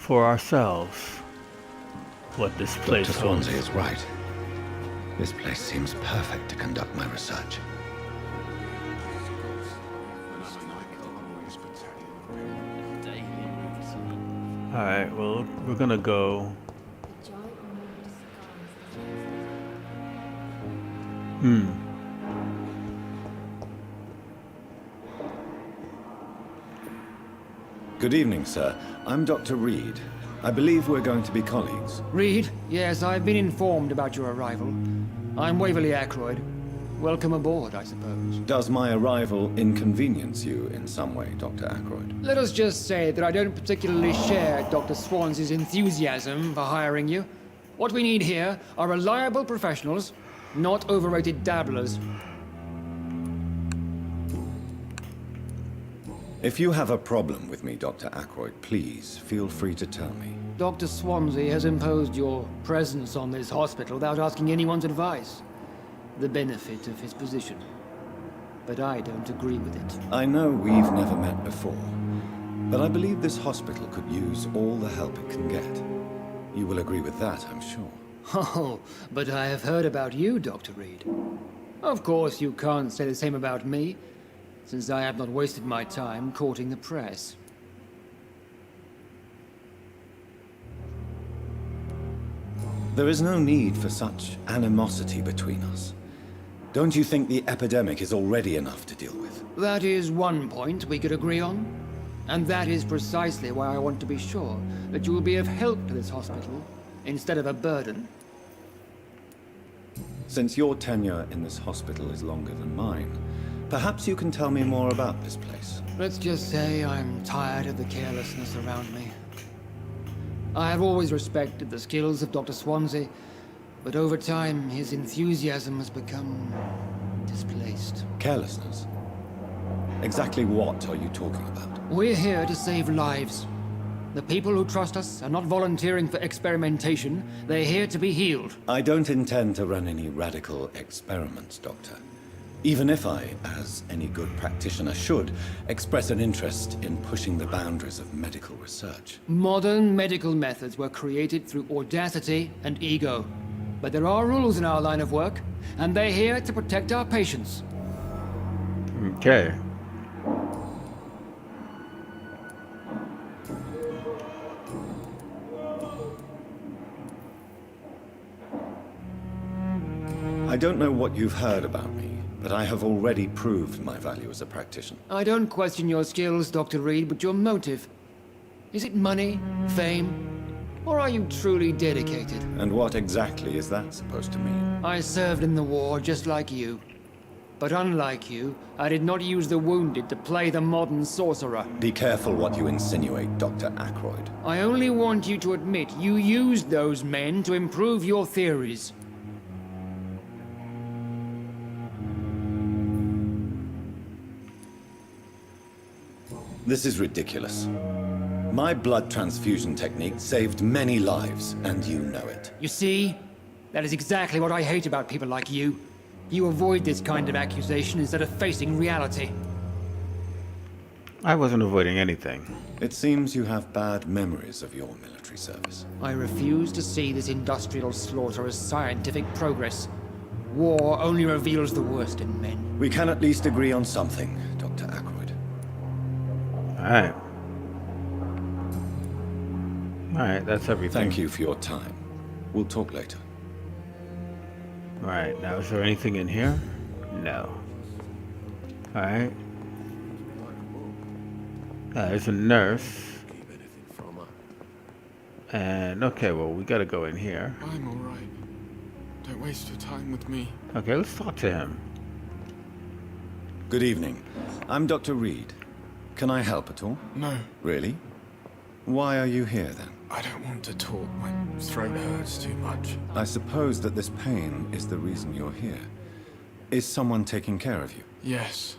for ourselves what this place Dr. holds. Swansea is right. This place seems perfect to conduct my research. Alright, well, we're gonna go. Good evening, sir. I'm Dr. Reid. I believe we're going to be colleagues. Reid? Yes, I've been informed about your arrival. I'm Waverly Ackroyd. Welcome aboard, I suppose. Does my arrival inconvenience you in some way, Dr. Ackroyd? Let us just say that I don't particularly share Dr. Swansea's enthusiasm for hiring you. What we need here are reliable professionals, not overrated dabblers. If you have a problem with me, Dr. Ackroyd, please feel free to tell me. Dr. Swansea has imposed your presence on this hospital without asking anyone's advice. The benefit of his position. But I don't agree with it. I know we've never met before, but I believe this hospital could use all the help it can get. You will agree with that, I'm sure. Oh, but I have heard about you, Dr. Reid. Of course, you can't say the same about me, since I have not wasted my time courting the press. There is no need for such animosity between us. Don't you think the epidemic is already enough to deal with? That is one point we could agree on. And that is precisely why I want to be sure that you will be of help to this hospital, instead of a burden. Since your tenure in this hospital is longer than mine, perhaps you can tell me more about this place. Let's just say I'm tired of the carelessness around me. I have always respected the skills of Dr. Swansea, but over time his enthusiasm has become displaced. Carelessness? Exactly what are you talking about? We're here to save lives. The people who trust us are not volunteering for experimentation. They're here to be healed. I don't intend to run any radical experiments, Doctor. Even if I, as any good practitioner should, express an interest in pushing the boundaries of medical research. Modern medical methods were created through audacity and ego. But there are rules in our line of work, and they're here to protect our patients. Okay. I don't know what you've heard about me, but I have already proved my value as a practitioner. I don't question your skills, Dr. Reid, but your motive. Is it money, fame, or are you truly dedicated? And what exactly is that supposed to mean? I served in the war just like you. But unlike you, I did not use the wounded to play the modern sorcerer. Be careful what you insinuate, Dr. Ackroyd. I only want you to admit you used those men to improve your theories. This is ridiculous. My blood transfusion technique saved many lives, and you know it. You see? That is exactly what I hate about people like you. You avoid this kind of accusation instead of facing reality. I wasn't avoiding anything. It seems you have bad memories of your military service. I refuse to see this industrial slaughter as scientific progress. War only reveals the worst in men. We can at least agree on something, Dr. Ackroyd. Alright. Alright, that's everything. Thank you for your time. We'll talk later. Alright, now is there anything in here? No. Alright. There's a nurse. And, okay, well, we gotta go in here. I'm alright. Don't waste your time with me. Okay, let's talk to him. Good evening. I'm Dr. Reid. Can I help at all? No, Really? Why are you here then? I don't want to talk. My throat hurts too much. I suppose that this pain is the reason you're here. Is someone taking care of you? Yes.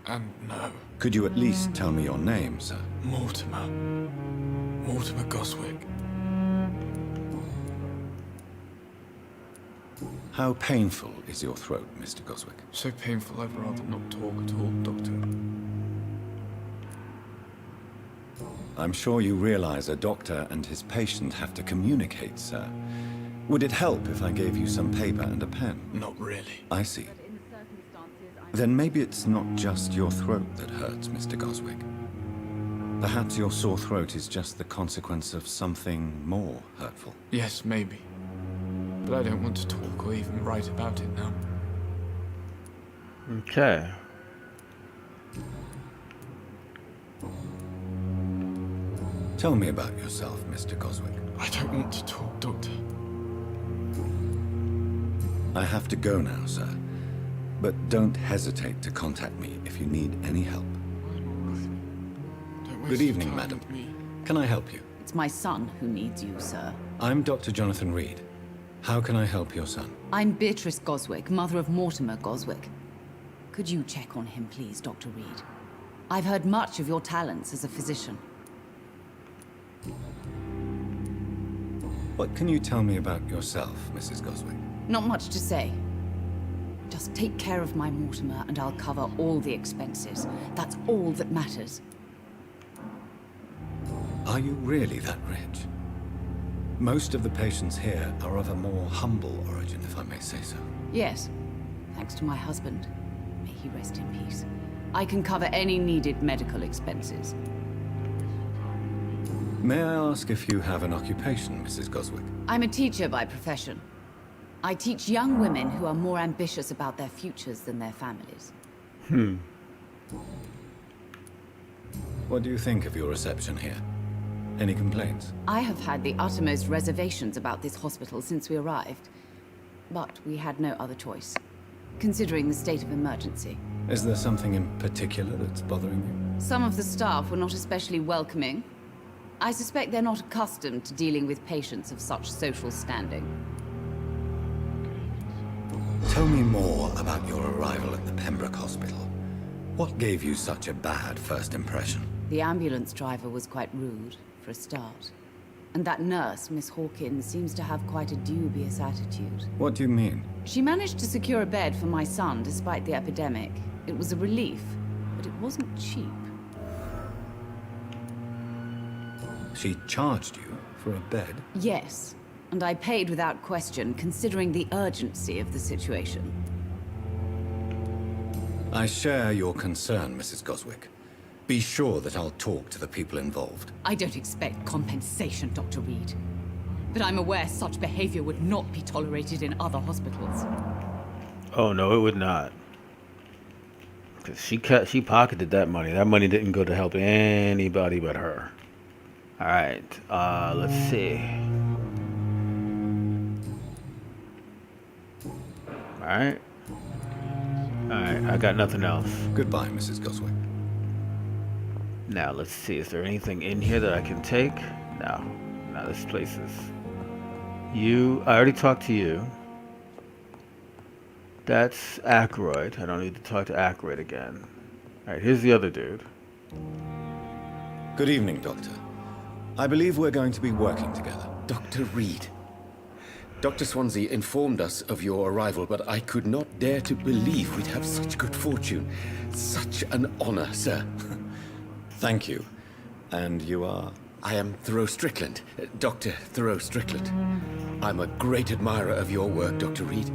And no. Could you at least tell me your name, sir? Mortimer. Mortimer Goswick. How painful is your throat, Mr. Goswick? So painful I'd rather not talk at all, Doctor. I'm sure you realize a doctor and his patient have to communicate, sir. Would it help if I gave you some paper and a pen? Not really. I see. Then maybe it's not just your throat that hurts, Mr. Goswick. Perhaps your sore throat is just the consequence of something more hurtful. Yes, maybe. But I don't want to talk or even write about it now. Okay. Tell me about yourself, Mr. Goswick. I don't want to talk, Doctor. I have to go now, sir. But don't hesitate to contact me if you need any help. Don't waste Good your evening, time madam. with me. Can I help you? It's my son who needs you, sir. I'm Dr. Jonathan Reid. How can I help your son? I'm Beatrice Goswick, mother of Mortimer Goswick. Could you check on him, please, Dr. Reid? I've heard much of your talents as a physician. What can you tell me about yourself, Mrs. Goswick? Not much to say. Just take care of my Mortimer and I'll cover all the expenses. That's all that matters. Are you really that rich? Most of the patients here are of a more humble origin, if I may say so. Yes, thanks to my husband. May he rest in peace. I can cover any needed medical expenses. May I ask if you have an occupation, Mrs. Goswick? I'm a teacher by profession. I teach young women who are more ambitious about their futures than their families. What do you think of your reception here? Any complaints? I have had the uttermost reservations about this hospital since we arrived. But we had no other choice, considering the state of emergency. Is there something in particular that's bothering you? Some of the staff were not especially welcoming. I suspect they're not accustomed to dealing with patients of such social standing. Tell me more about your arrival at the Pembroke Hospital. What gave you such a bad first impression? The ambulance driver was quite rude, for a start. And that nurse, Miss Hawkins, seems to have quite a dubious attitude. What do you mean? She managed to secure a bed for my son despite the epidemic. It was a relief, but it wasn't cheap. She charged you for a bed? Yes, and I paid without question, considering the urgency of the situation. I share your concern, Mrs. Goswick. Be sure that I'll talk to the people involved. I don't expect compensation, Dr. Reid. But I'm aware such behavior would not be tolerated in other hospitals. Oh no, it would not. 'Cause she pocketed that money. That money didn't go to help anybody but her. All right, let's see. All right, I got nothing else. Goodbye, Mrs. Goswick. Now let's see. Is there anything in here that I can take? No. No, this place is. I already talked to you. That's Aykroyd. I don't need to talk to Aykroyd again. All right, here's the other dude. Good evening, Doctor. I believe we're going to be working together. Dr. Reid. Dr. Swansea informed us of your arrival, but I could not dare to believe we'd have such good fortune. Such an honor, sir. Thank you. And you are? I am Thoreau Strickland, Dr. Thoreau Strickland. I'm a great admirer of your work, Dr. Reid.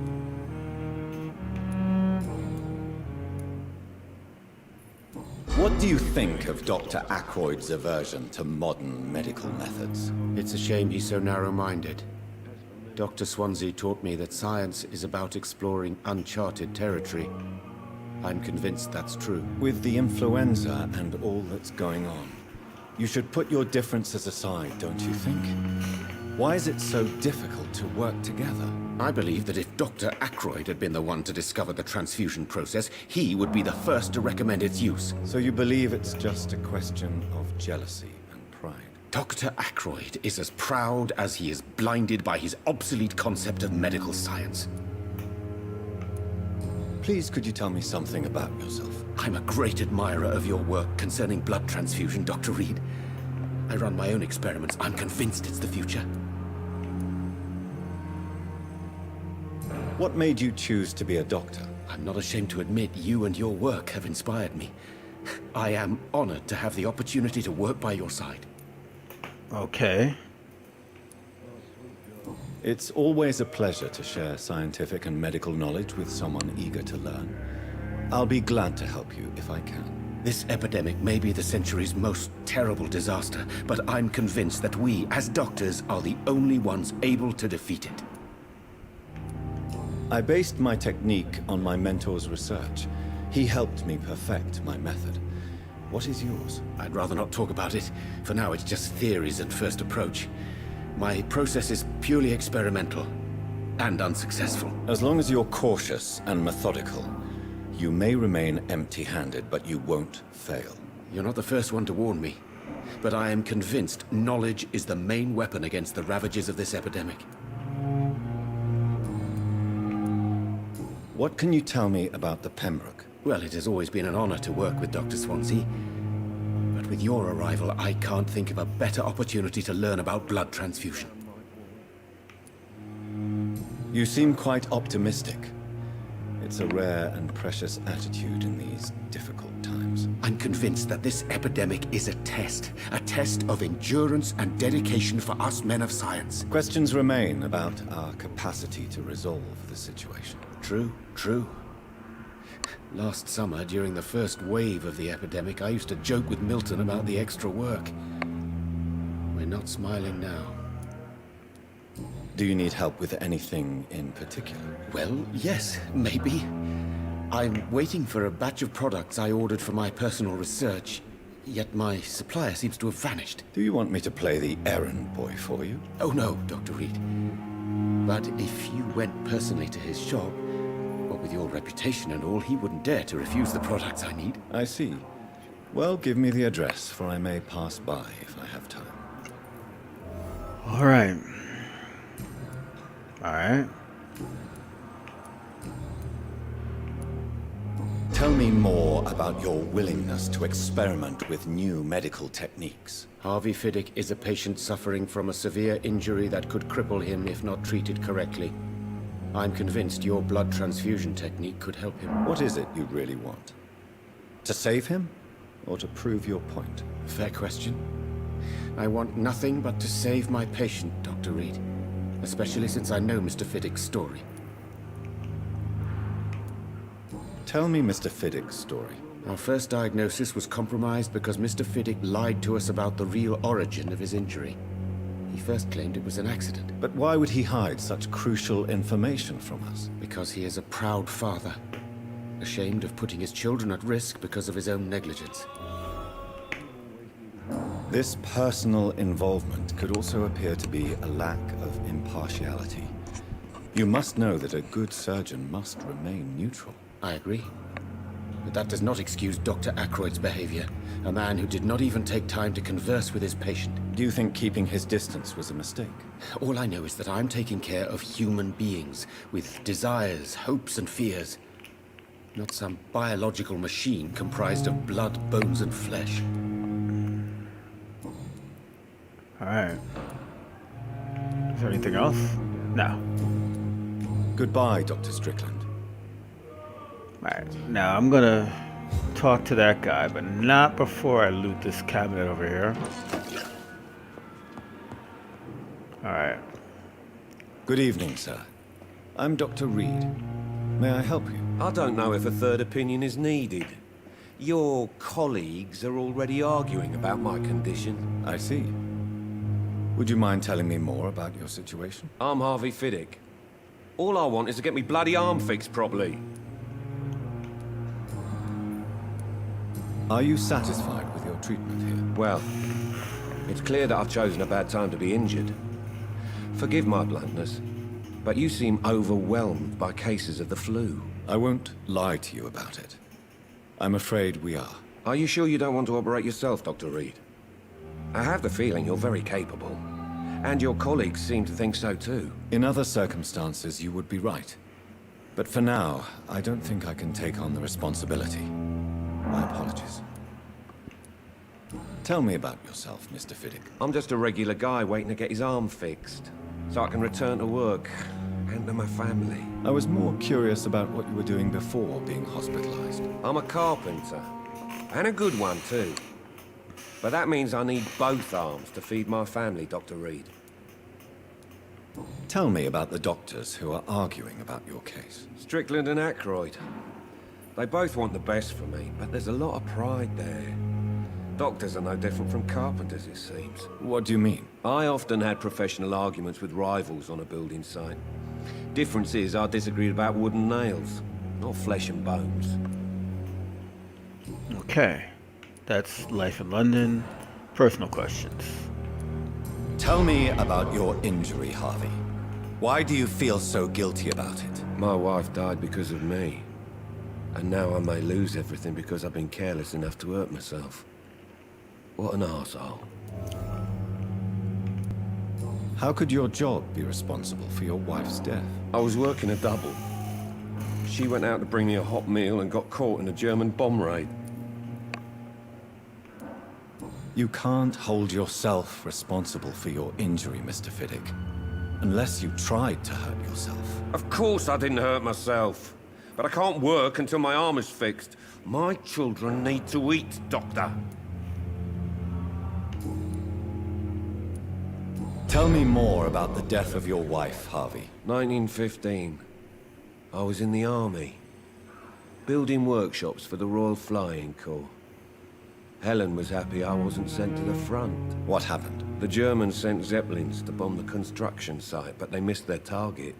What do you think of Dr. Aykroyd's aversion to modern medical methods? It's a shame he's so narrow-minded. Dr. Swansea taught me that science is about exploring uncharted territory. I'm convinced that's true. With the influenza and all that's going on, you should put your differences aside, don't you think? Why is it so difficult to work together? I believe that if Dr. Aykroyd had been the one to discover the transfusion process, he would be the first to recommend its use. So you believe it's just a question of jealousy and pride? Dr. Aykroyd is as proud as he is blinded by his obsolete concept of medical science. Please, could you tell me something about yourself? I'm a great admirer of your work concerning blood transfusion, Dr. Reid. I run my own experiments. I'm convinced it's the future. What made you choose to be a doctor? I'm not ashamed to admit you and your work have inspired me. I am honored to have the opportunity to work by your side. Okay. It's always a pleasure to share scientific and medical knowledge with someone eager to learn. I'll be glad to help you if I can. This epidemic may be the century's most terrible disaster, but I'm convinced that we, as doctors, are the only ones able to defeat it. I based my technique on my mentor's research. He helped me perfect my method. What is yours? I'd rather not talk about it. For now, it's just theories and first approach. My process is purely experimental and unsuccessful. As long as you're cautious and methodical, you may remain empty-handed, but you won't fail. You're not the first one to warn me, but I am convinced knowledge is the main weapon against the ravages of this epidemic. What can you tell me about the Pembroke? Well, it has always been an honor to work with Dr. Swansea. But with your arrival, I can't think of a better opportunity to learn about blood transfusion. You seem quite optimistic. It's a rare and precious attitude in these difficult times. I'm convinced that this epidemic is a test of endurance and dedication for us men of science. Questions remain about our capacity to resolve the situation. True. Last summer, during the first wave of the epidemic, I used to joke with Milton about the extra work. We're not smiling now. Do you need help with anything in particular? Well, yes, maybe. I'm waiting for a batch of products I ordered for my personal research, yet my supplier seems to have vanished. Do you want me to play the errand boy for you? Oh no, Dr. Reid. But if you went personally to his shop, what with your reputation and all, he wouldn't dare to refuse the products I need. I see. Well, give me the address, for I may pass by if I have time. All right. Tell me more about your willingness to experiment with new medical techniques. Harvey Fiddick is a patient suffering from a severe injury that could cripple him if not treated correctly. I'm convinced your blood transfusion technique could help him. What is it you really want? To save him, or to prove your point? Fair question. I want nothing but to save my patient, Dr. Reid. Especially since I know Mr. Fiddick's story. Tell me Mr. Fiddick's story. Our first diagnosis was compromised because Mr. Fiddick lied to us about the real origin of his injury. He first claimed it was an accident. But why would he hide such crucial information from us? Because he is a proud father, ashamed of putting his children at risk because of his own negligence. This personal involvement could also appear to be a lack of impartiality. You must know that a good surgeon must remain neutral. I agree. But that does not excuse Dr. Ackroyd's behavior, a man who did not even take time to converse with his patient. Do you think keeping his distance was a mistake? All I know is that I'm taking care of human beings with desires, hopes, and fears. Not some biological machine comprised of blood, bones, and flesh. All right. Is there anything else? No. Goodbye, Dr. Strickland. All right. Now I'm gonna talk to that guy, but not before I loot this cabinet over here. All right. Good evening, sir. I'm Dr. Reid. May I help you? I don't know if a third opinion is needed. Your colleagues are already arguing about my condition. I see. Would you mind telling me more about your situation? I'm Harvey Fiddick. All I want is to get me bloody arm fixed properly. Are you satisfied with your treatment here? Well, it's clear that I've chosen a bad time to be injured. Forgive my bluntness, but you seem overwhelmed by cases of the flu. I won't lie to you about it. I'm afraid we are. Are you sure you don't want to operate yourself, Dr. Reid? I have the feeling you're very capable, and your colleagues seem to think so too. In other circumstances, you would be right. But for now, I don't think I can take on the responsibility. My apologies. Tell me about yourself, Mr. Fiddick. I'm just a regular guy waiting to get his arm fixed, so I can return to work and to my family. I was more curious about what you were doing before being hospitalized. I'm a carpenter, and a good one too. But that means I need both arms to feed my family, Dr. Reid. Tell me about the doctors who are arguing about your case. Strickland and Aykroyd. They both want the best for me, but there's a lot of pride there. Doctors are no different from carpenters, it seems. What do you mean? I often had professional arguments with rivals on a building site. Difference is, I disagreed about wooden nails, not flesh and bones. Okay. That's life in London. Personal questions. Tell me about your injury, Harvey. Why do you feel so guilty about it? My wife died because of me. And now I may lose everything because I've been careless enough to hurt myself. What an arsehole. How could your job be responsible for your wife's death? I was working a double. She went out to bring me a hot meal and got caught in a German bomb raid. You can't hold yourself responsible for your injury, Mr. Fiddick. Unless you tried to hurt yourself. Of course I didn't hurt myself. But I can't work until my arm is fixed. My children need to eat, Doctor. Tell me more about the death of your wife, Harvey. 1915. I was in the army. Building workshops for the Royal Flying Corps. Helen was happy I wasn't sent to the front. What happened? The Germans sent Zeppelins to bomb the construction site, but they missed their target.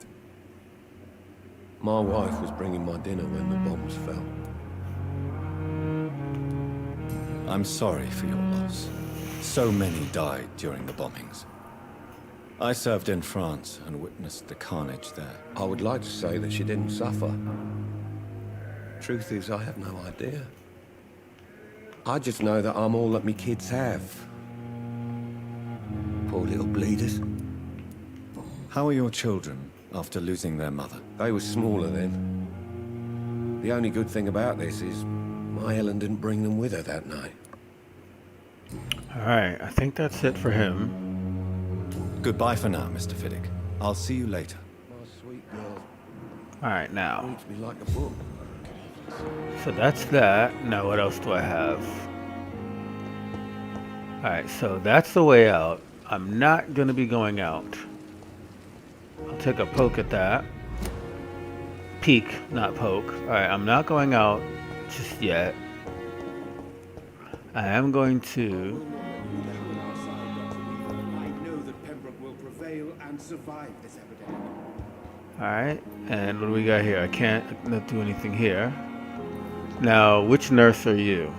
My wife was bringing my dinner when the bombs fell. I'm sorry for your loss. So many died during the bombings. I served in France and witnessed the carnage there. I would like to say that she didn't suffer. Truth is, I have no idea. I just know that I'm all that me kids have. Poor little bleeders. How are your children after losing their mother? They were smaller then. The only good thing about this is my Helen didn't bring them with her that night. Alright, I think that's it for him. Goodbye for now, Mr. Fiddick. I'll see you later. My sweet girl Alright, now. reads me like a book. So that's that. Now what else do I have? Alright, so that's the way out. I'm not going to be going out. I'll take a poke at that. Peek, not poke. Alright, I'm not going out just yet. I am going to... I know that Pembroke will prevail and survive this epidemic. Alright, and what do we got here? I can't not do anything here. Now, which nurse are you?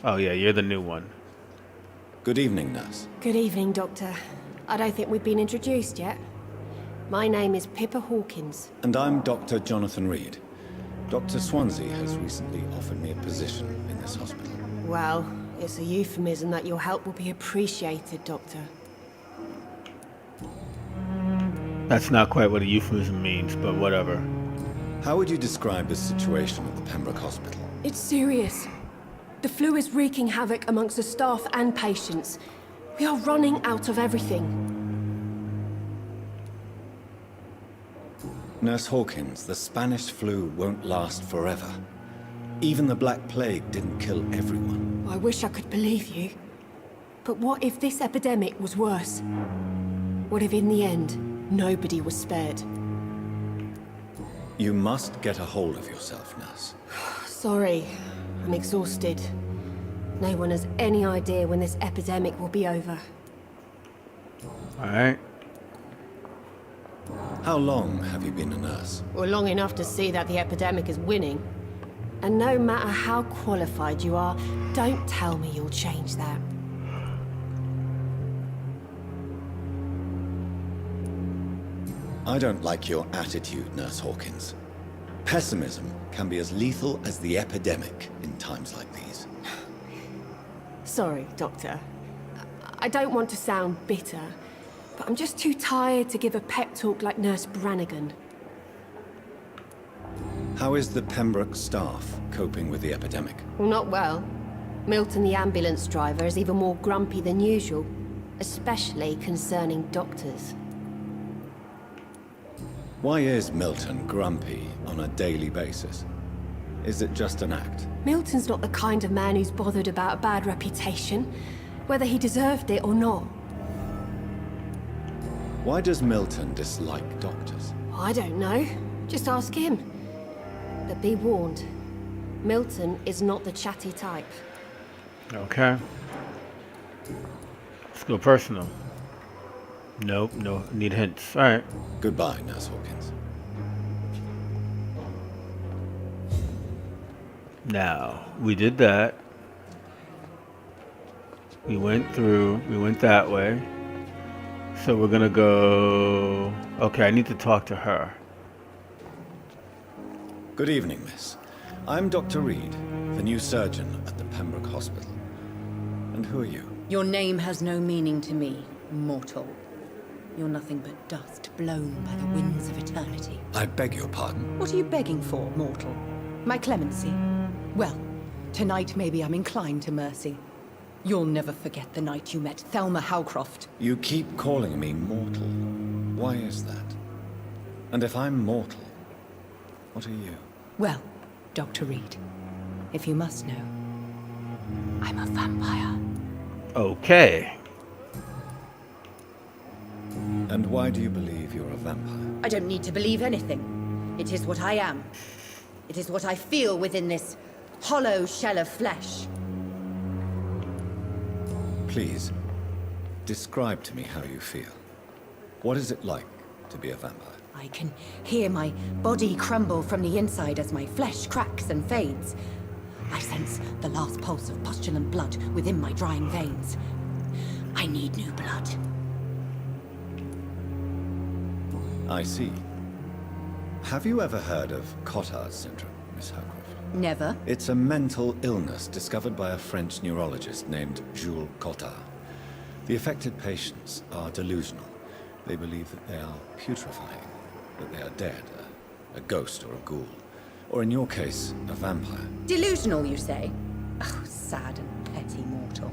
Oh yeah, you're the new one. Good evening, nurse. Good evening, Doctor. I don't think we've been introduced yet. My name is Pippa Hawkins. And I'm Dr. Jonathan Reid. Dr. Swansea has recently offered me a position in this hospital. Well, it's a euphemism that your help will be appreciated, Doctor. That's not quite what a euphemism means, but whatever. How would you describe the situation at the Pembroke Hospital? It's serious. The flu is wreaking havoc amongst the staff and patients. We are running out of everything. Nurse Hawkins, the Spanish flu won't last forever. Even the Black Plague didn't kill everyone. I wish I could believe you. But what if this epidemic was worse? What if in the end, nobody was spared? You must get a hold of yourself, nurse. Sorry, I'm exhausted. No one has any idea when this epidemic will be over. Alright. How long have you been a nurse? Well, long enough to see that the epidemic is winning. And no matter how qualified you are, don't tell me you'll change that. I don't like your attitude, Nurse Hawkins. Pessimism can be as lethal as the epidemic in times like these. Sorry, Doctor. I don't want to sound bitter, but I'm just too tired to give a pep talk like Nurse Brannigan. How is the Pembroke staff coping with the epidemic? Well, not well. Milton, the ambulance driver, is even more grumpy than usual, especially concerning doctors. Why is Milton grumpy on a daily basis? Is it just an act? Milton's not the kind of man who's bothered about a bad reputation. whether he deserved it or not. Why does Milton dislike doctors? I don't know. Just ask him. But be warned, Milton is not the chatty type. Okay. Let's go personal. Nope, no, need hints. Alright. Goodbye, Nurse Hawkins. Now, we did that. We went that way. So we're gonna go... Okay, I need to talk to her. Good evening, miss. I'm Dr. Reid, the new surgeon at the Pembroke Hospital. And who are you? Your name has no meaning to me, mortal. You're nothing but dust blown by the winds of eternity. I beg your pardon. What are you begging for, mortal? My clemency? Well, tonight maybe I'm inclined to mercy. You'll never forget the night you met Thelma Howcroft. You keep calling me mortal. Why is that? And if I'm mortal, what are you? Well, Dr. Reid, if you must know, I'm a vampire. Okay. And why do you believe you're a vampire? I don't need to believe anything. It is what I am. It is what I feel within this hollow shell of flesh. Please, describe to me how you feel. What is it like to be a vampire? I can hear my body crumble from the inside as my flesh cracks and fades. I sense the last pulse of pustulant blood within my drying veins. I need new blood. I see. Have you ever heard of Cotard's syndrome, Miss Howcroft? Never. It's a mental illness discovered by a French neurologist named Jules Cotard. The affected patients are delusional. They believe that they are putrefying, that they are dead, a ghost or a ghoul. Or in your case, a vampire. Delusional, you say? Oh, sad and petty mortal.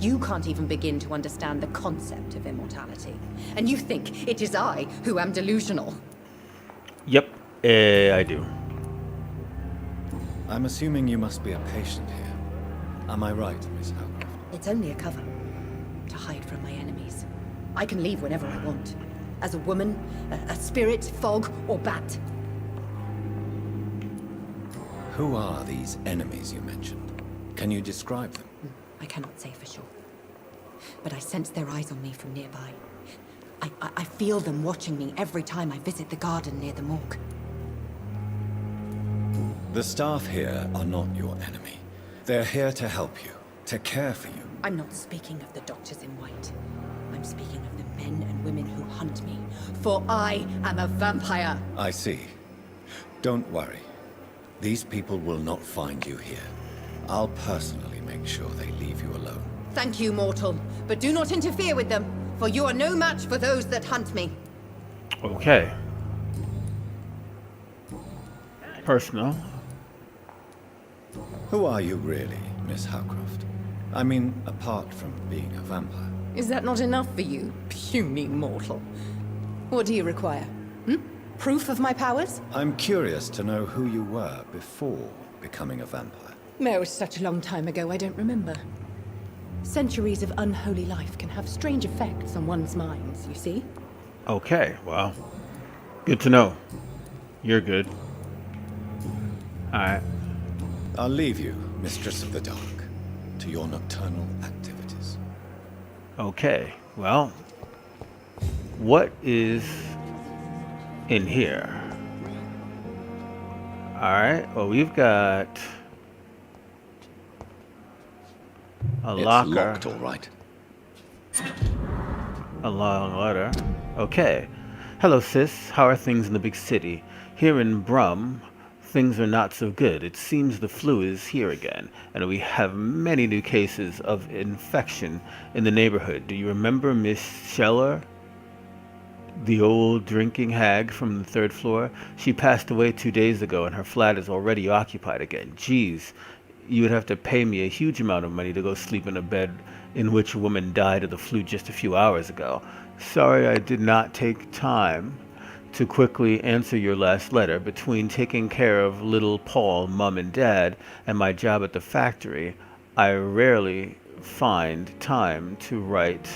You can't even begin to understand the concept of immortality. And you think it is I who am delusional. Yep, I do. I'm assuming you must be a patient here. Am I right, Miss Howcroft? It's only a cover. To hide from my enemies. I can leave whenever I want. As a woman, a spirit, fog, or bat. Who are these enemies you mentioned? Can you describe them? I cannot say for sure. But I sense their eyes on me from nearby. I feel them watching me every time I visit the garden near the morgue. The staff here are not your enemy. They're here to help you, to care for you. I'm not speaking of the doctors in white. I'm speaking of the men and women who hunt me. For I am a vampire. I see. Don't worry. These people will not find you here. I'll personally make sure they leave you alone. Thank you, mortal. But do not interfere with them, for you are no match for those that hunt me. Okay. Personal. Who are you really, Miss Howcroft? I mean, apart from being a vampire. Is that not enough for you, puny mortal? What do you require? Proof of my powers? I'm curious to know who you were before becoming a vampire. No, it's such a long time ago, I don't remember. Centuries of unholy life can have strange effects on one's minds, you see? Okay, well, good to know. You're good. Alright. I'll leave you, Mistress of the Dark, to your nocturnal activities. Okay, well, what is in here? Alright, well, we've got a locker. It's locked, all right. A long letter. Okay. Hello, sis. How are things in the big city? Here in Brum, things are not so good. It seems the flu is here again, and we have many new cases of infection in the neighborhood. Do you remember Miss Scheller? The old drinking hag from the third floor? She passed away 2 days ago, and her flat is already occupied again. Geez, you would have to pay me a huge amount of money to go sleep in a bed in which a woman died of the flu just a few hours ago. Sorry I did not take time to quickly answer your last letter. Between taking care of little Paul, Mum, and Dad, and my job at the factory, I rarely find time to write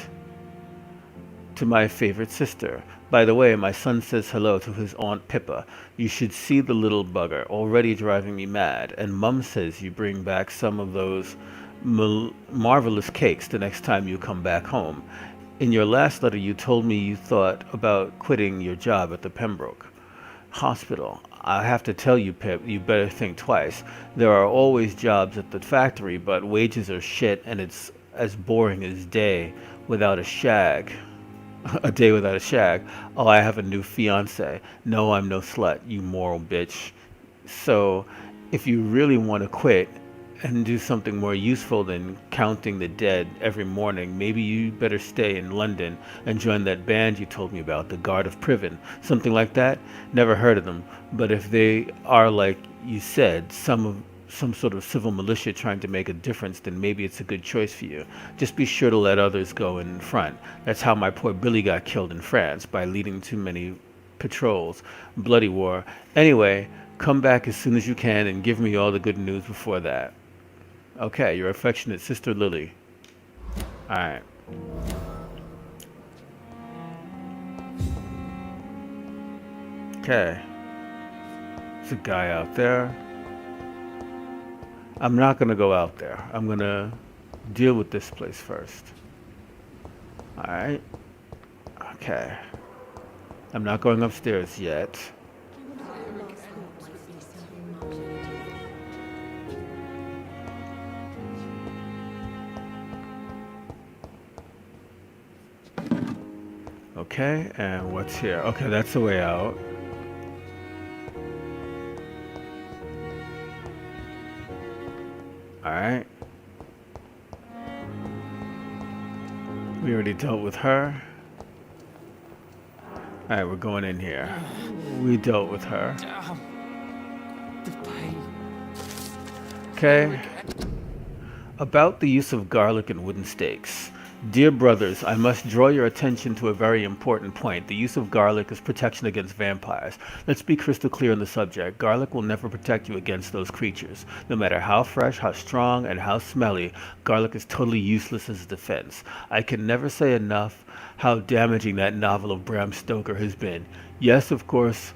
to my favorite sister. By the way, my son says hello to his Aunt Pippa. You should see the little bugger, already driving me mad. And Mum says you bring back some of those marvelous cakes the next time you come back home. In your last letter, you told me you thought about quitting your job at the Pembroke Hospital. I have to tell you, Pip, you better think twice. There are always jobs at the factory, but wages are shit, and it's as boring as day without a shag. A day without a shag. Oh, I have a new fiance. No, I'm no slut, you moral bitch. So, if you really want to quit and do something more useful than counting the dead every morning, maybe you better stay in London and join that band you told me about, the Guard of Priven. Something like that? Never heard of them. But if they are, like you said, some sort of civil militia trying to make a difference, then maybe it's a good choice for you. Just be sure to let others go in front. That's how my poor Billy got killed in France, by leading too many patrols. Bloody war. Anyway, come back as soon as you can and give me all the good news before that. Okay, your affectionate sister Lily. Alright. Okay. There's a guy out there. I'm not gonna go out there. I'm gonna deal with this place first. Alright. Okay. I'm not going upstairs yet. Okay, and what's here? Okay, that's the way out. Alright. We already dealt with her. Alright, we're going in here. We dealt with her. Okay. About the use of garlic in wooden stakes. Dear brothers, I must draw your attention to a very important point. The use of garlic is protection against vampires. Let's be crystal clear on the subject. Garlic will never protect you against those creatures. No matter how fresh, how strong, and how smelly, garlic is totally useless as a defense. I can never say enough how damaging that novel of Bram Stoker has been. Yes, of course,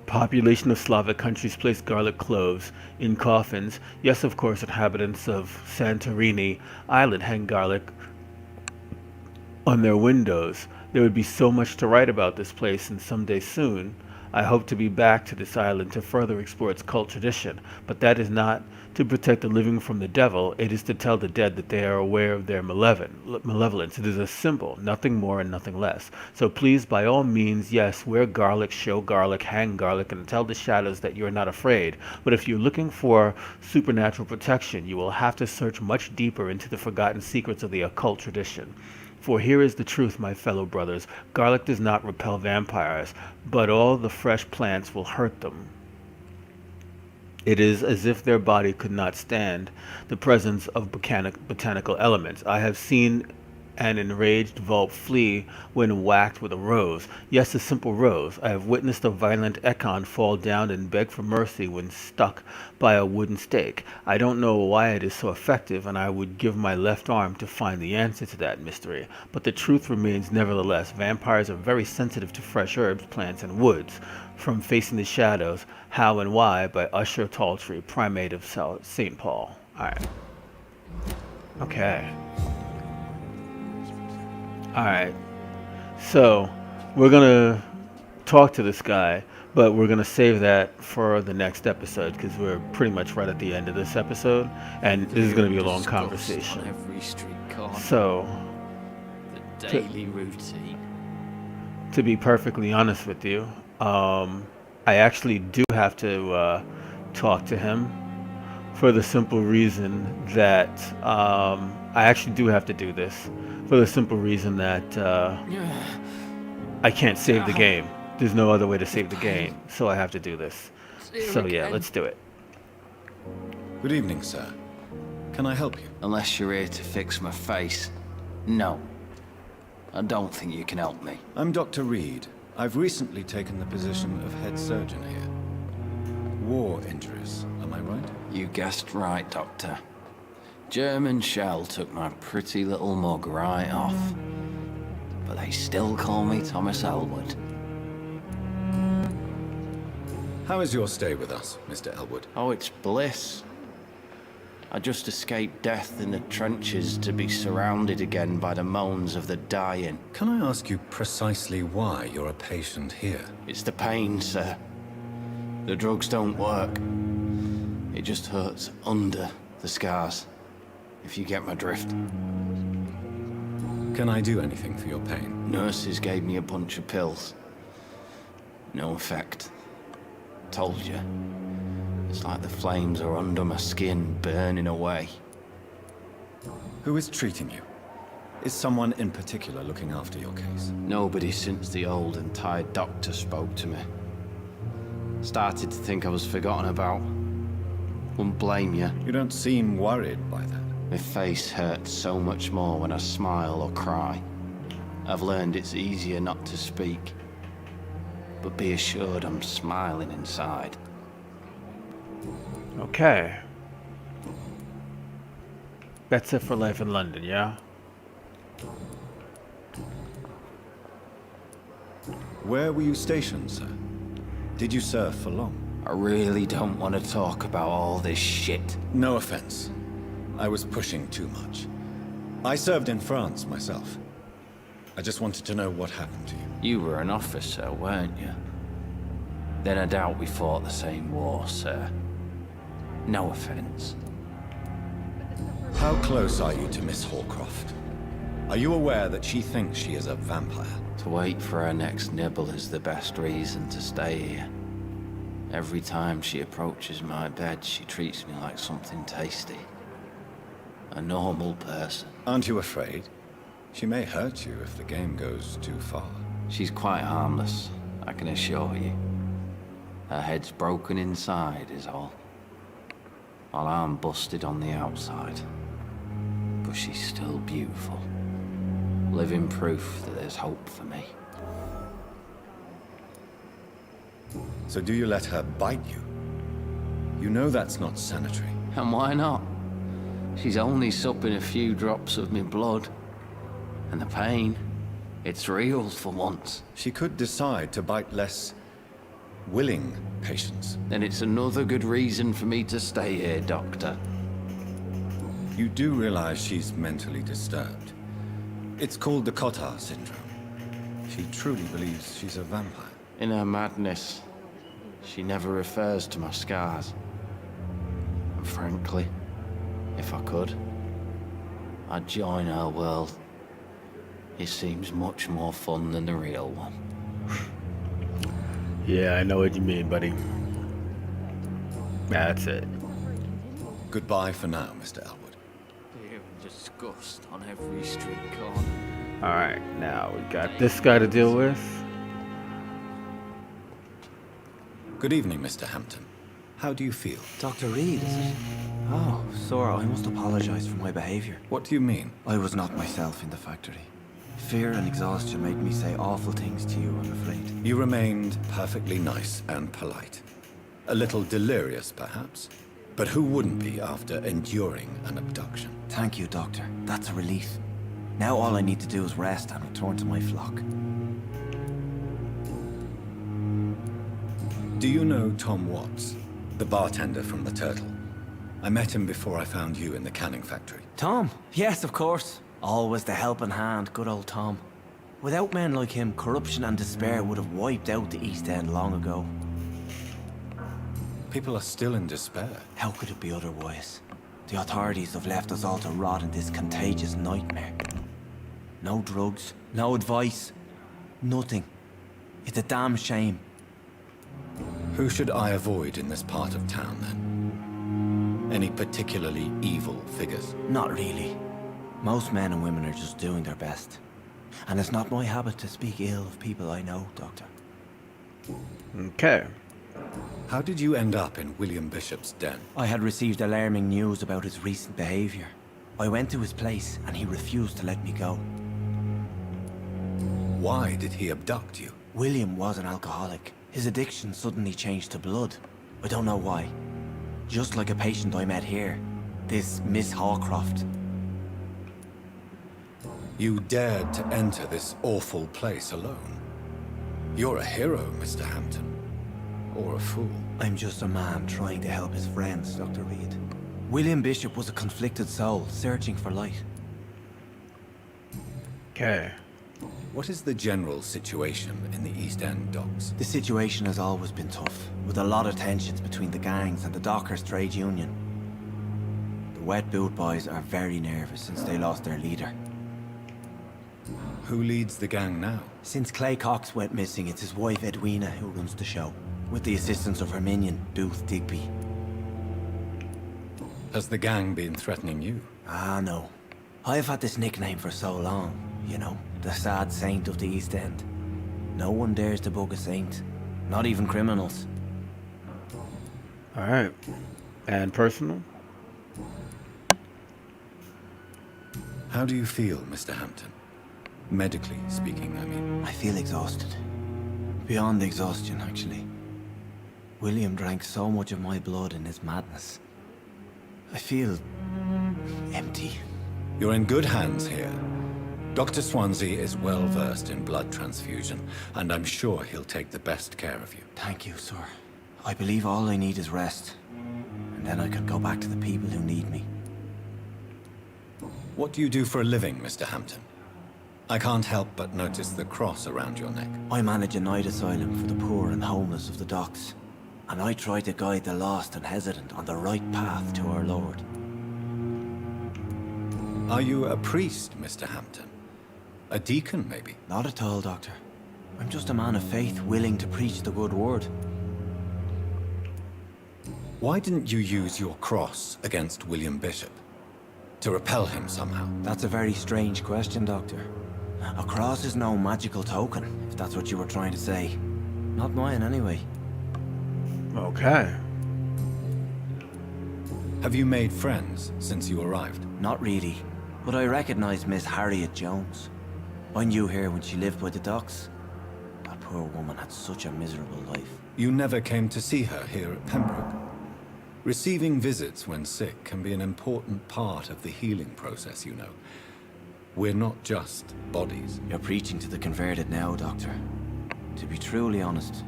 population of Slavic countries place garlic cloves in coffins. Yes, of course, inhabitants of Santorini Island hang garlic on their windows. There would be so much to write about this place, and someday soon, I hope to be back to this island to further explore its cult tradition. But that is not to protect the living from the devil. It is to tell the dead that they are aware of their malevolence. It is a symbol, nothing more and nothing less. So please, by all means, yes, wear garlic, show garlic, hang garlic, and tell the shadows that you are not afraid. But if you're looking for supernatural protection, you will have to search much deeper into the forgotten secrets of the occult tradition. For here is the truth, my fellow brothers. Garlic does not repel vampires, but all the fresh plants will hurt them. It is as if their body could not stand the presence of botanical elements. I have seen an enraged Vulp flee when whacked with a rose. Yes, a simple rose. I have witnessed a violent Ekon fall down and beg for mercy when stuck by a wooden stake. I don't know why it is so effective, and I would give my left arm to find the answer to that mystery. But the truth remains nevertheless. Vampires are very sensitive to fresh herbs, plants, and woods. From Facing the Shadows, How and Why by Usher Taltree, Primate of St. Paul. Alright. Okay. Alright. So, we're gonna talk to this guy, but we're gonna save that for the next episode, because we're pretty much right at the end of this episode, and this is gonna be a long conversation. Every street corner. So, The daily routine. to be perfectly honest with you, I actually do have to talk to him for the simple reason that I actually do have to do this for the simple reason that I can't save the game. There's no other way to save the game, so I have to do this. So yeah, let's do it. Good evening, sir. Can I help you? Unless you're here to fix my face. No. I don't think you can help me. I'm Dr. Reid. I've recently taken the position of head surgeon here. War injuries, am I right? You guessed right, Doctor. German shell took my pretty little mug right off. But they still call me Thomas Elwood. How is your stay with us, Mr. Elwood? Oh, it's bliss. I just escaped death in the trenches to be surrounded again by the moans of the dying. Can I ask you precisely why you're a patient here? It's the pain, sir. The drugs don't work. It just hurts under the scars, if you get my drift. Can I do anything for your pain? Nurses gave me a bunch of pills. No effect. Told you. It's like the flames are under my skin, burning away. Who is treating you? Is someone in particular looking after your case? Nobody since the old and tired doctor spoke to me. Started to think I was forgotten about. Wouldn't blame you. You don't seem worried by that. My face hurts so much more when I smile or cry. I've learned it's easier not to speak. But be assured I'm smiling inside. Okay. That's it for life in London, yeah? Where were you stationed, sir? Did you serve for long? I really don't want to talk about all this shit. No offense. I was pushing too much. I served in France myself. I just wanted to know what happened to you. You were an officer, weren't you? Then I doubt we fought the same war, sir. No offense. How close are you to Miss Hallcroft? Are you aware that she thinks she is a vampire? To wait for her next nibble is the best reason to stay here. Every time she approaches my bed, she treats me like something tasty. A normal person. Aren't you afraid? She may hurt you if the game goes too far. She's quite harmless, I can assure you. Her head's broken inside is all. While I'm busted on the outside. But she's still beautiful. Living proof that there's hope for me. So do you let her bite you? You know that's not sanitary. And why not? She's only supping a few drops of me blood. And the pain, it's real for once. She could decide to bite less willing patients. Then it's another good reason for me to stay here, Doctor. You do realize she's mentally disturbed. It's called the Cotard syndrome. She truly believes she's a vampire. In her madness, she never refers to my scars. And frankly, if I could, I'd join her world. It seems much more fun than the real one. Yeah, I know what you mean, buddy. That's it. Goodbye for now, Mr. Elwood. Fear and disgust on every street corner. Alright, now we got this guy to deal with. Good evening, Mr. Hampton. How do you feel? Dr. Reid, is it? Oh, Sora, I must apologize for my behavior. What do you mean? I was not myself in the factory. Fear and exhaustion made me say awful things to you, I'm afraid. You remained perfectly nice and polite. A little delirious, perhaps. But who wouldn't be after enduring an abduction? Thank you, Doctor. That's a relief. Now all I need to do is rest and return to my flock. Do you know Tom Watts, the bartender from the Turtle? I met him before I found you in the canning factory. Tom? Yes, of course. Always the helping hand, good old Tom. Without men like him, corruption and despair would have wiped out the East End long ago. People are still in despair. How could it be otherwise? The authorities have left us all to rot in this contagious nightmare. No drugs, no advice, nothing. It's a damn shame. Who should I avoid in this part of town, then? Any particularly evil figures? Not really. Most men and women are just doing their best. And it's not my habit to speak ill of people I know, Doctor. Okay. How did you end up in William Bishop's den? I had received alarming news about his recent behavior. I went to his place and he refused to let me go. Why did he abduct you? William was an alcoholic. His addiction suddenly changed to blood. I don't know why. Just like a patient I met here. This Miss Hawcroft. You dared to enter this awful place alone. You're a hero, Mr. Hampton. Or a fool. I'm just a man trying to help his friends, Dr. Reid. William Bishop was a conflicted soul, searching for light. Okay. What is the general situation in the East End docks? The situation has always been tough, with a lot of tensions between the gangs and the dockers' trade union. The Wet Boot Boys are very nervous since they lost their leader. Who leads the gang now? Since Clay Cox went missing, it's his wife Edwina who runs the show, with the assistance of her minion, Dooth Digby. Has the gang been threatening you? Ah, no. I've had this nickname for so long, you know, the sad saint of the East End. No one dares to bug a saint, not even criminals. Alright. And personal? How do you feel, Mr. Hampton? Medically speaking, I mean. I feel exhausted. Beyond exhaustion, actually. William drank so much of my blood in his madness. I feel empty. You're in good hands here. Dr. Swansea is well versed in blood transfusion, and I'm sure he'll take the best care of you. Thank you, sir. I believe all I need is rest. And then I could go back to the people who need me. What do you do for a living, Mr. Hampton? I can't help but notice the cross around your neck. I manage a night asylum for the poor and homeless of the docks. And I try to guide the lost and hesitant on the right path to our Lord. Are you a priest, Mr. Hampton? A deacon, maybe? Not at all, Doctor. I'm just a man of faith willing to preach the good word. Why didn't you use your cross against William Bishop? To repel him somehow? That's a very strange question, Doctor. A cross is no magical token, if that's what you were trying to say. Not mine, anyway. Okay. Have you made friends since you arrived? Not really, but I recognize Miss Harriet Jones. I knew her when she lived by the docks. That poor woman had such a miserable life. You never came to see her here at Pembroke? Receiving visits when sick can be an important part of the healing process, you know. We're not just bodies. You're preaching to the converted now, Doctor. To be truly honest,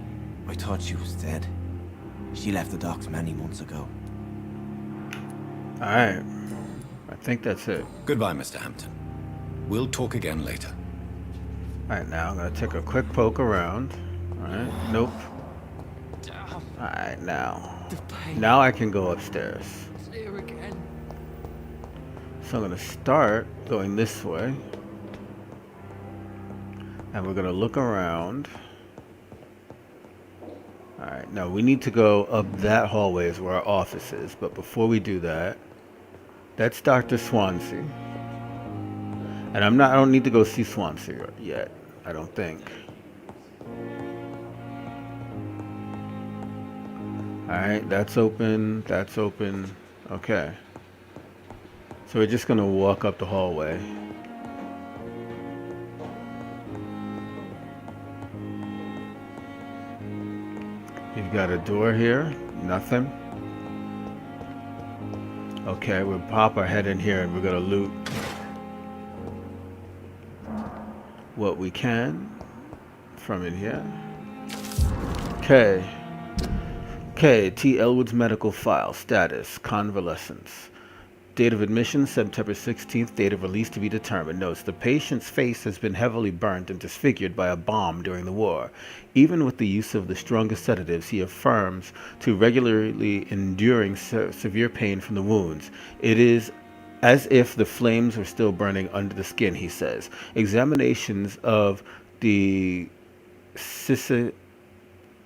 I thought she was dead. She left the docks many months ago. Alright. I think that's it. Goodbye, Mr. Hampton. We'll talk again later. Alright, now I'm gonna take a quick poke around. Alright, nope. Alright, now. Now I can go upstairs. So I'm gonna start going this way. And we're gonna look around. Alright, now we need to go up that hallway is where our office is. But before we do that, that's Dr. Swansea. And I don't need to go see Swansea yet, I don't think. Alright, that's open, that's open. Okay. So we're just gonna walk up the hallway. You've got a door here, nothing. Okay, we'll pop our head in here and we're gonna loot what we can from in here. Okay. Okay, T. Elwood's medical file. Status, convalescence. Date of admission, September 16th. Date of release to be determined. Notes, the patient's face has been heavily burnt and disfigured by a bomb during the war. Even with the use of the strongest sedatives, he affirms to regularly enduring severe pain from the wounds. It is as if the flames were still burning under the skin, he says. Examinations of the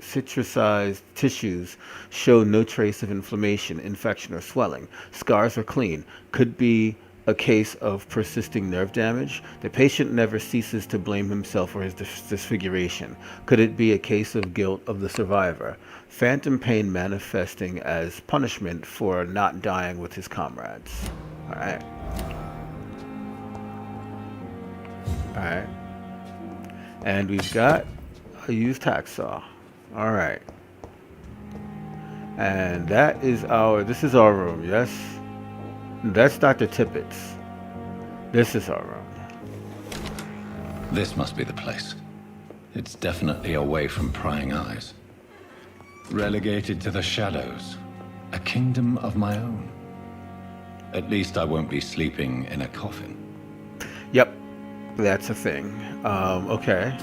citricized tissues show no trace of inflammation, infection, or swelling. Scars are clean. Could be a case of persisting nerve damage. The patient never ceases to blame himself for his disfiguration. Could it be a case of guilt of the survivor? Phantom pain manifesting as punishment for not dying with his comrades. Alright. Alright. And we've got a used hacksaw. Alright. And that is this is our room, yes? That's Dr. Tippett's. This is our room. This must be the place. It's definitely away from prying eyes. Relegated to the shadows. A kingdom of my own. At least I won't be sleeping in a coffin. Yep, that's a thing. Okay.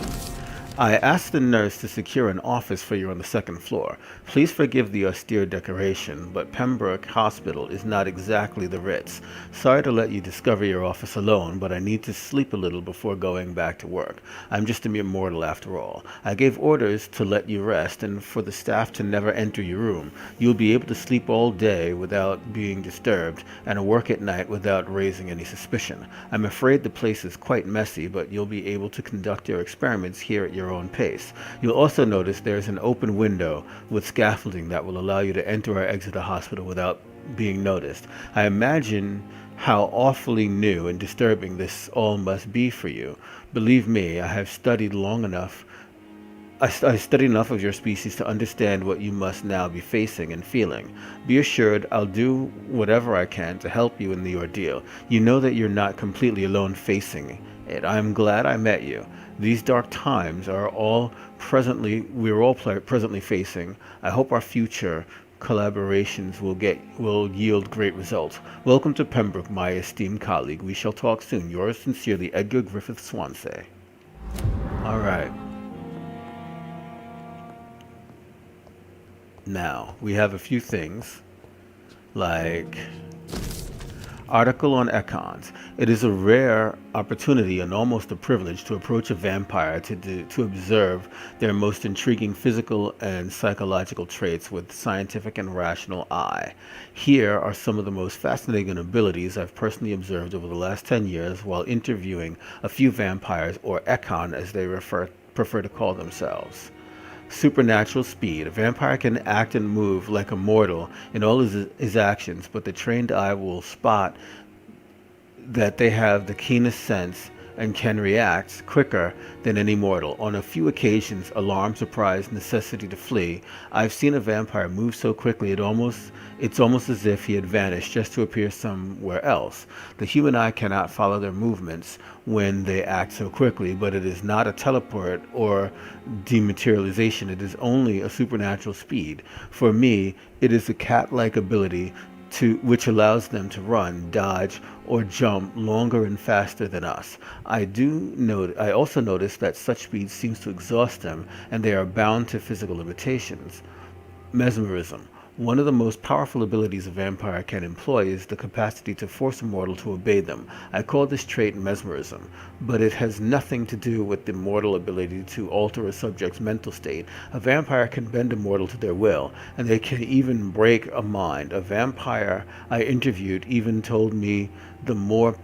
I asked the nurse to secure an office for you on the second floor. Please forgive the austere decoration, but Pembroke Hospital is not exactly the Ritz. Sorry to let you discover your office alone, but I need to sleep a little before going back to work. I'm just a mere mortal after all. I gave orders to let you rest and for the staff to never enter your room. You'll be able to sleep all day without being disturbed and work at night without raising any suspicion. I'm afraid the place is quite messy, but you'll be able to conduct your experiments here at your own pace. You'll also notice there's an open window with scaffolding that will allow you to enter or exit the hospital without being noticed. I imagine how awfully new and disturbing this all must be for you. Believe me, I have studied long enough. I studied enough of your species to understand what you must now be facing and feeling. Be assured I'll do whatever I can to help you in the ordeal. You know that you're not completely alone facing it. I'm glad I met you. These dark times we're all presently facing. I hope our future collaborations will yield great results. Welcome to Pembroke, my esteemed colleague. We shall talk soon. Yours sincerely, Edgar Griffith Swansea. All right. Now, we have a few things, like article on Econs. It is a rare opportunity and almost a privilege to approach a vampire to observe their most intriguing physical and psychological traits with scientific and rational eye. Here are some of the most fascinating abilities I've personally observed over the last 10 years while interviewing a few vampires, or Econ as they prefer to call themselves. Supernatural speed. A vampire can act and move like a mortal in all his actions, but the trained eye will spot that they have the keenest sense and can react quicker than any mortal. On a few occasions, alarm, surprise, necessity to flee, I've seen a vampire move so quickly it's almost as if he had vanished just to appear somewhere else. The human eye cannot follow their movements when they act so quickly, but it is not a teleport or dematerialization. It is only a supernatural speed. For me, it is a cat-like ability which allows them to run, dodge, or jump longer and faster than us. I also notice that such speed seems to exhaust them, and they are bound to physical limitations. Mesmerism. One of the most powerful abilities a vampire can employ is the capacity to force a mortal to obey them. I call this trait mesmerism, but it has nothing to do with the mortal ability to alter a subject's mental state. A vampire can bend a mortal to their will, and they can even break a mind. A vampire I interviewed even told me the more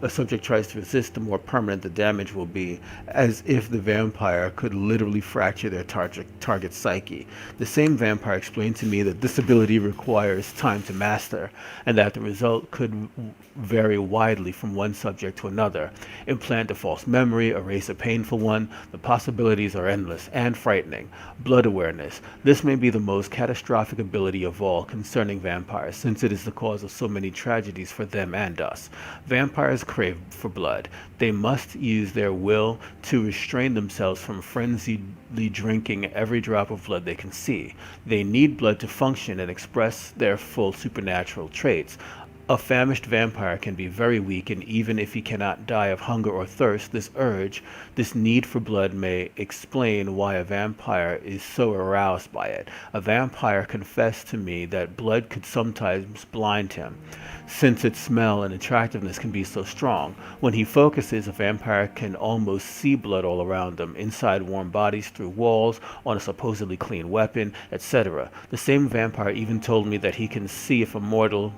a subject tries to resist, the more permanent the damage will be, as if the vampire could literally fracture their target's psyche. The same vampire explained to me that this ability requires time to master, and that the result could vary widely from one subject to another. Implant a false memory, erase a painful one. The possibilities are endless and frightening. Blood awareness. This may be the most catastrophic ability of all concerning vampires, since it is the cause of so many tragedies for them and us. Vampires crave for blood. They must use their will to restrain themselves from frenziedly drinking every drop of blood they can see. They need blood to function and express their full supernatural traits. A famished vampire can be very weak, and even if he cannot die of hunger or thirst, this need for blood may explain why a vampire is so aroused by it. A vampire confessed to me that blood could sometimes blind him, since its smell and attractiveness can be so strong. When he focuses, a vampire can almost see blood all around them, inside warm bodies, through walls, on a supposedly clean weapon, etc. The same vampire even told me that he can see if a mortal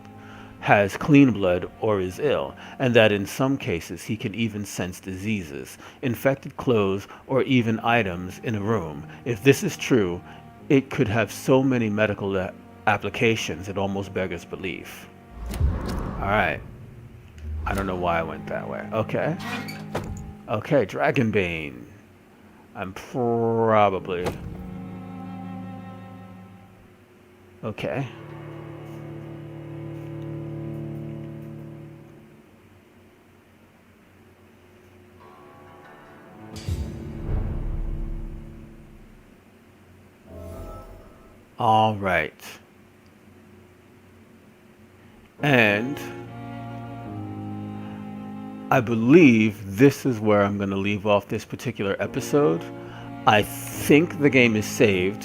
has clean blood or is ill, and that in some cases he can even sense diseases, infected clothes, or even items in a room. If this is true, it could have so many medical applications it almost beggars belief. Alright. I don't know why I went that way. Okay. Okay, Dragonbane. I'm probably... Okay. All right. And I believe this is where I'm going to leave off this particular episode. I think the game is saved.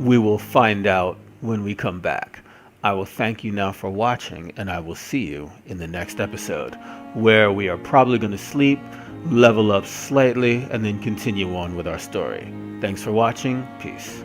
We will find out when we come back. I will thank you now for watching, and I will see you in the next episode, where we are probably going to sleep, level up slightly, and then continue on with our story. Thanks for watching. Peace.